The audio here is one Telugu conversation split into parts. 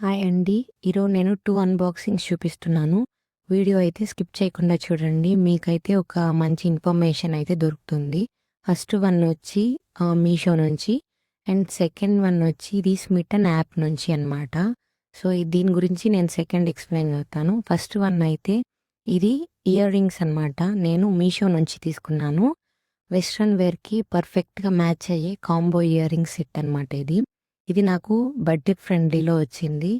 హాయ్ అండి. ఈరోజు నేను 2 అన్బాక్సింగ్స్ చూపిస్తున్నాను. వీడియో అయితే స్కిప్ చేయకుండా చూడండి. మీకైతే ఒక మంచి ఇన్ఫర్మేషన్ అయితే దొరుకుతుంది. ఫస్ట్ వన్ వచ్చి మీషో నుంచి అండ్ సెకండ్ వన్ వచ్చి ఇది స్మిటన్ యాప్ నుంచి అనమాట. సో, దీని గురించి నేను సెకండ్ ఎక్స్‌ప్లెయిన్ చేస్తాను. ఫస్ట్ వన్ అయితే ఇది ఇయర్ రింగ్స్ అనమాట. నేను మీషో నుంచి తీసుకున్నాను. వెస్ట్రన్ వేర్‌కి పర్ఫెక్ట్‌గా మ్యాచ్ అయ్యే కాంబో ఇయర్ రింగ్స్ సెట్ అనమాట ఇది. ఇది నాకు బడ్జెట్ ఫ్రెండ్లీలో వచ్చింది.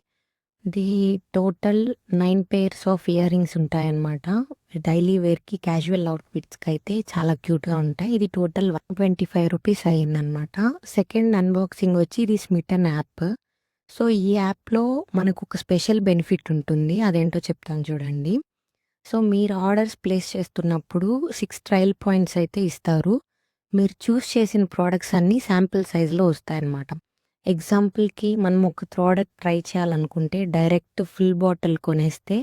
ఇది total 9 pairs of ear rings ఉంటాయన్నమాట. డైలీ వేర్‌కి, క్యాజువల్ అవుట్‌ఫిట్స్‌కి అయితే చాలా క్యూట్‌గా ఉంటాయి. ఇది టోటల్ ₹125 అయిందనమాట. సెకండ్ అన్బాక్సింగ్ వచ్చి ఇది స్మిటన్ యాప్. సో, ఈ యాప్‌లో మనకు ఒక స్పెషల్ బెనిఫిట్ ఉంటుంది. అదేంటో చెప్తాను చూడండి. సో, మీరు ఆర్డర్స్ ప్లేస్ చేస్తున్నప్పుడు 6 ట్రయల్ పాయింట్స్ అయితే ఇస్తారు. మీరు చూస్ చేసిన ప్రొడక్ట్స్ అన్నీ శాంపిల్ సైజ్‌లో వస్తాయన్నమాట. ఎగ్జాంపుల్‌కి మనం ఒక ప్రోడక్ట్ ట్రై చేయాలనుకుంటే డైరెక్ట్ ఫుల్ బాటిల్ కొనేస్తే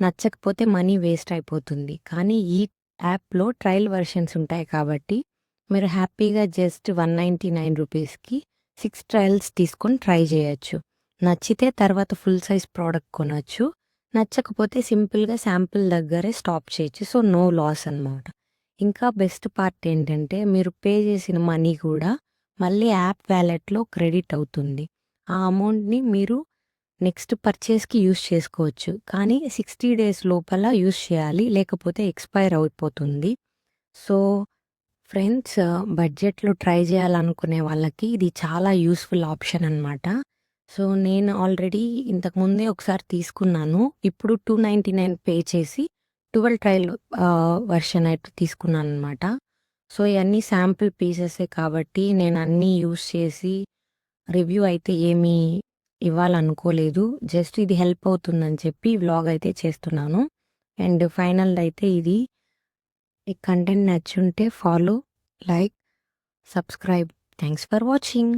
నచ్చకపోతే మనీ వేస్ట్ అయిపోతుంది. కానీ ఈ యాప్‌లో ట్రయల్ వెర్షన్స్ ఉంటాయి కాబట్టి మీరు హ్యాపీగా జస్ట్ ₹199కి 6 ట్రయల్స్ తీసుకొని ట్రై చేయొచ్చు. నచ్చితే తర్వాత ఫుల్ సైజ్ ప్రోడక్ట్ కొనొచ్చు. నచ్చకపోతే సింపుల్‌గా శాంపిల్ దగ్గరే స్టాప్ చేయొచ్చు. సో, నో లాస్ అనమాట. ఇంకా బెస్ట్ పార్ట్ ఏంటంటే మీరు పే చేసిన మనీ కూడా మళ్ళీ యాప్ వ్యాలెట్‌లో క్రెడిట్ అవుతుంది. ఆ అమౌంట్‌ని మీరు నెక్స్ట్ పర్చేస్‌కి యూజ్ చేసుకోవచ్చు. కానీ 60 డేస్ లోపల యూజ్ చేయాలి. లేకపోతే ఎక్స్‌పైర్ అయిపోతుంది. సో, ఫ్రెండ్స్, బడ్జెట్‌లో ట్రై చేయాలనుకునే వాళ్ళకి ఇది చాలా యూజ్‌ఫుల్ ఆప్షన్ అనమాట. సో, నేను ఆల్రెడీ ఇంతకుముందే ఒకసారి తీసుకున్నాను. ఇప్పుడు 299 పే చేసి 12 ట్రయల్ వెర్షన్ అయితే తీసుకున్నాననమాట. సో, ఇయన్నీ శాంపుల్ పీసెసే కాబట్టి నేను అన్నీ యూజ్ చేసి రివ్యూ అయితే ఏమీ ఇవ్వాలనుకోలేదు. జస్ట్ ఇది హెల్ప్ అవుతుందని చెప్పి వ్లాగ్ అయితే చేస్తున్నాను. అండ్ ఫైనల్ అయితే ఇది. ఈ కంటెంట్ నచ్చుంటే follow, like, subscribe. Thanks for watching.